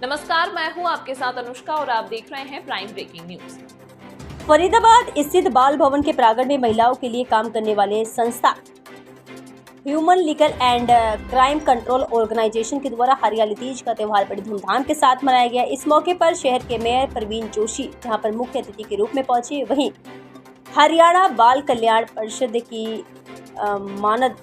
नमस्कार, मैं हूं आपके साथ अनुष्का और आप देख रहे हैं प्राइम ब्रेकिंग न्यूज। फरीदाबाद स्थित बाल भवन के प्रांगण में महिलाओं के लिए काम करने वाले संस्था human legal and crime control organisation के द्वारा हरियाली तीज का त्यौहार बड़ी धूमधाम के साथ मनाया गया। इस मौके पर शहर के मेयर प्रवीण जोशी जहां पर मुख्य अतिथि के रूप में पहुंचे, वहीं हरियाणा बाल कल्याण परिषद की मानद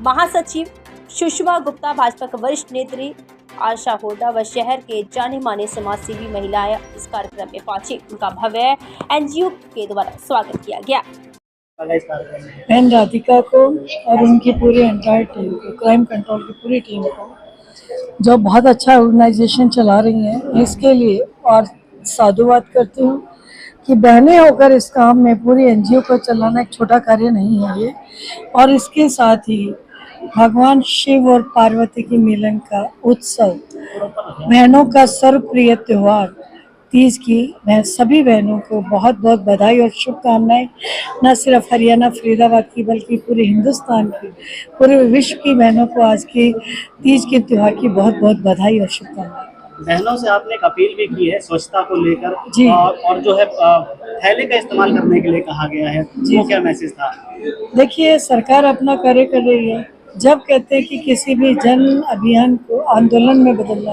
महासचिव सुषमा गुप्ता, भाजपा के वरिष्ठ नेत्री आशा होडा व शहर के जाने माने समाजसेवी महिलाएं इस कार्यक्रम में पहुंची। उनका भव्य एनजीओ के द्वारा स्वागत किया गया। बहन राधिका को और उनकी पूरी एंटायर टीम को, क्राइम कंट्रोल की पूरी टीम को, जो बहुत अच्छा ऑर्गेनाइजेशन चला रही हैं, इसके लिए और साधुवाद करती हूँ कि बहनें होकर इस काम में पूरी एनजीओ को चलाना एक छोटा कार्य नहीं है ये। और इसके साथ ही भगवान शिव और पार्वती की मिलन का उत्सव, बहनों का सर्वप्रिय त्योहार तीज की, मैं सभी बहनों को बहुत बहुत बधाई और शुभकामनाएं। न सिर्फ हरियाणा फरीदाबाद की बल्कि पूरे हिंदुस्तान की, पूरे विश्व की बहनों को आज की तीज के त्योहार की बहुत बहुत बधाई और शुभकामनाएं। बहनों से आपने एक अपील भी की है स्वच्छता को लेकर जी, और जो है थैले का इस्तेमाल करने के लिए कहा गया है, वो क्या मैसेज था? देखिए, सरकार अपना कार्य कर रही है। जब कहते हैं कि किसी भी जन अभियान को आंदोलन में बदलना,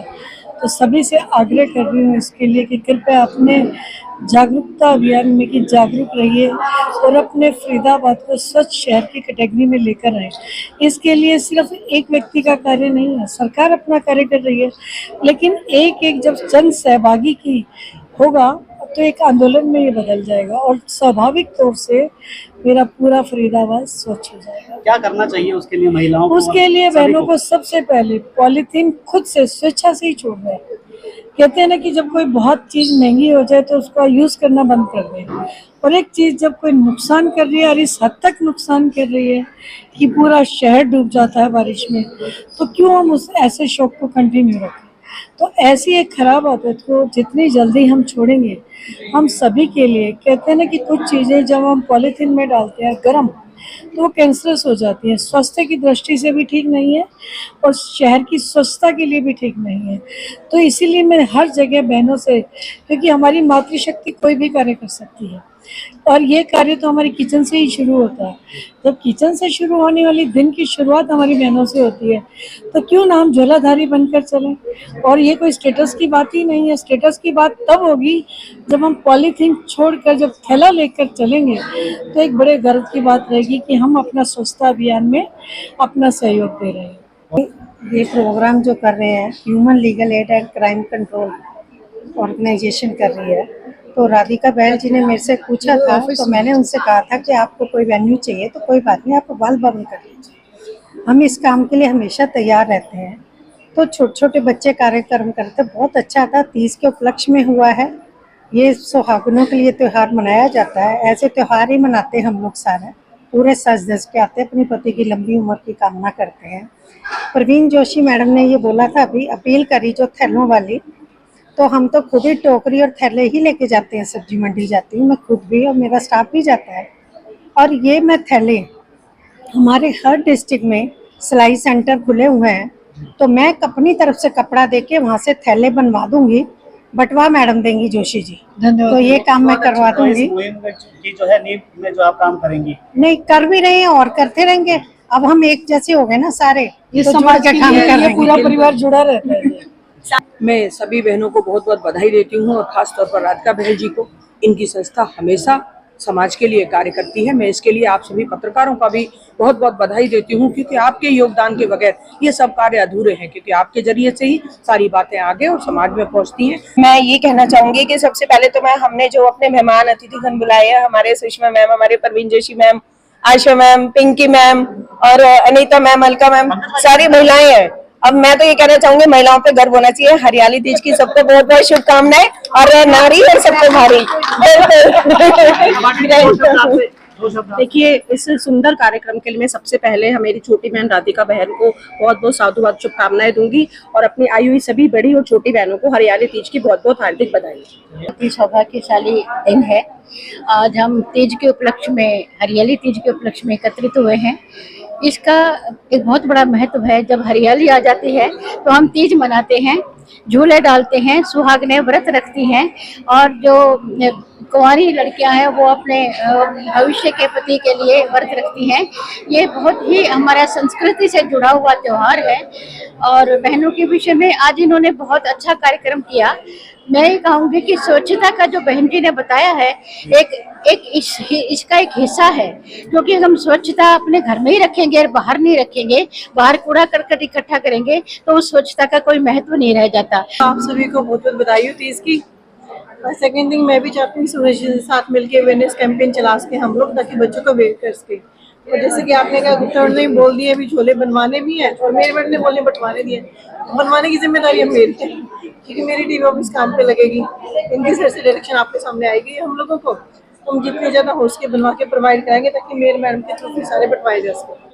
तो सभी से आग्रह कर रही हूँ इसके लिए कि कृपया अपने जागरूकता अभियान में कि जागरूक रहिए और अपने फरीदाबाद को स्वच्छ शहर की कैटेगरी में लेकर आए। इसके लिए सिर्फ एक व्यक्ति का कार्य नहीं है, सरकार अपना कार्य कर रही है, लेकिन एक एक जब जन सहभागी की होगा तो एक आंदोलन में ये बदल जाएगा और स्वाभाविक तौर से मेरा पूरा फरीदाबाद स्वच्छ हो जाएगा। क्या करना चाहिए उसके लिए महिलाओं को? उसके लिए बहनों को सबसे पहले पॉलीथीन खुद से स्वेच्छा से ही छोड़ दें। कहते हैं ना कि जब कोई बहुत चीज़ महंगी हो जाए तो उसका यूज़ करना बंद कर दें, और एक चीज़ जब कोई नुकसान कर रही है और इस हद तक नुकसान कर रही है कि पूरा शहर डूब जाता है बारिश में, तो क्यों हम उस ऐसे शौक को कंटिन्यू रखें। तो ऐसी एक खराब आदत को जितनी जल्दी हम छोड़ेंगे, हम सभी के लिए, कहते हैं ना कि कुछ चीज़ें जब हम पॉलीथीन में डालते हैं गर्म, तो वो कैंसरस हो जाती है, स्वास्थ्य की दृष्टि से भी ठीक नहीं है और शहर की स्वच्छता के लिए भी ठीक नहीं है। तो इसीलिए मैं हर जगह बहनों से, क्योंकि हमारी मातृशक्ति कोई भी कार्य कर सकती है और ये कार्य तो हमारी किचन से ही शुरू होता है। जब किचन से शुरू होने वाली दिन की शुरुआत हमारी बहनों से होती है, तो क्यों ना हम झोलाधारी बनकर चलें। और ये कोई स्टेटस की बात ही नहीं है, स्टेटस की बात तब होगी जब हम पॉलीथीन छोड़कर जब थैला लेकर चलेंगे, तो एक बड़े गर्व की बात रहेगी कि हम अपना स्वच्छता अभियान में अपना सहयोग दे रहे हैं। ये प्रोग्राम जो कर रहे हैं human legal aid and crime control organisation कर रही है, तो राधिका बहन जी ने मेरे से पूछा था, तो मैंने उनसे कहा था कि आपको कोई वेन्यू चाहिए तो कोई बात नहीं, आप बाल भवन कर लीजिए, हम इस काम के लिए हमेशा तैयार रहते हैं। तो छोटे छोटे बच्चे कार्यक्रम करते, बहुत अच्छा था। तीज के उपलक्ष्य में हुआ है, ये सुहागनों के लिए त्यौहार मनाया जाता है। ऐसे त्यौहार ही मनाते हैं हम लोग सारे, पूरे सज धज के आते हैं, अपने पति की लंबी उम्र की कामना करते हैं। प्रवीण जोशी मैडम ने ये बोला था, अभी अपील करी जो थैलों वाली, तो हम तो खुद ही टोकरी और थैले ही लेके जाते हैं, सब्जी मंडी जाती हूँ मैं खुद भी और मेरा स्टाफ भी जाता है। और ये मैं थैले, हमारे हर डिस्ट्रिक्ट में सिलाई सेंटर खुले हुए हैं, तो मैं अपनी तरफ से कपड़ा देके वहाँ से थैले बनवा दूंगी, बटवा मैडम देंगी जोशी जी, तो ये काम मैं करवा दूंगी। जो है नींव में जो आप काम करेंगी, नहीं कर भी रहे हैं और करते रहेंगे। अब हम एक जैसे हो गए ना सारे, ये तो समाज के काम कर रहे हैं, पूरा परिवार जुड़ा रहता है। मैं सभी बहनों को बहुत बहुत बधाई देती हूँ और खास तौर पर राधिका बहन जी को। इनकी संस्था हमेशा समाज के लिए कार्य करती है। मैं इसके लिए आप सभी पत्रकारों का भी बहुत बहुत बधाई देती हूँ, क्योंकि आपके योगदान के बगैर ये सब कार्य अधूरे हैं, क्योंकि आपके जरिए से ही सारी बातें आगे और समाज में पहुँचती हैं। मैं ये कहना चाहूंगी कि सबसे पहले तो हमने जो अपने मेहमान अतिथिगण बुलाए हैं, हमारे सुषमा मैम, हमारे प्रवीण जोशी मैम, आशा मैम, पिंकी मैम और अनीता मैम, अलका मैम, सारी महिलाएं हैं। अब मैं तो ये कहना चाहूंगी महिलाओं पे गर्व होना चाहिए। हरियाली तीज की सबको बहुत बहुत शुभकामनाएं, और नारी और सबको भारी। देखिए, इस सुंदर कार्यक्रम के लिए मैं सबसे पहले मेरी छोटी बहन राधिका बहन को बहुत बहुत साधुवाद शुभकामनाएं दूंगी और अपनी आई हुई सभी बड़ी और छोटी बहनों को हरियाली तीज की बहुत बहुत हार्दिक बधाई। सौभाग्यशाली दिन है। आज हम तीज के उपलक्ष्य में, हरियाली तीज के उपलक्ष्य में एकत्रित हुए हैं। इसका एक बहुत बड़ा महत्व है। जब हरियाली आ जाती है तो हम तीज मनाते हैं झूले डालते हैं, सुहागनें व्रत रखती हैं और जो कुंवारी लड़कियां हैं वो अपने भविष्य के पति के लिए व्रत रखती हैं। ये बहुत ही हमारा संस्कृति से जुड़ा हुआ त्योहार है और बहनों के विषय में आज इन्होंने बहुत अच्छा कार्यक्रम किया। मैं ये कहूँगी कि स्वच्छता का जो बहन जी ने बताया है इसका एक हिस्सा है, क्योंकि हम स्वच्छता अपने घर में ही रखेंगे और बाहर नहीं रखेंगे, बाहर कूड़ा करकट इकट्ठा करेंगे तो उस स्वच्छता का कोई महत्व नहीं रह जाता। आप सभी को बहुत बहुत बधाई हो तीज की। सेकेंड थिंग मैं भी चाहती हूँ सुरेश साथ मिलके अवेयरनेस कैंपेन चला सके हम लोग, ताकि बच्चों को अवेयर कर सके। और जैसे कि आपने कहा गुप्ता ने बोल दिए अभी झोले बनवाने भी हैं और मेरे मैडम ने बोलने बंटवाने दिए, बनवाने की जिम्मेदारी अब मेरी है क्योंकि मेरी टीम ऑफिस काम पे लगेगी, इनकी सर से डायरेक्शन आपके सामने आएगी। हम लोगों को हम जितने ज्यादा हो सके बनवा के प्रोवाइड कराएंगे ताकि मेरे मैडम के थ्रू सारे बंटवाए जा सके।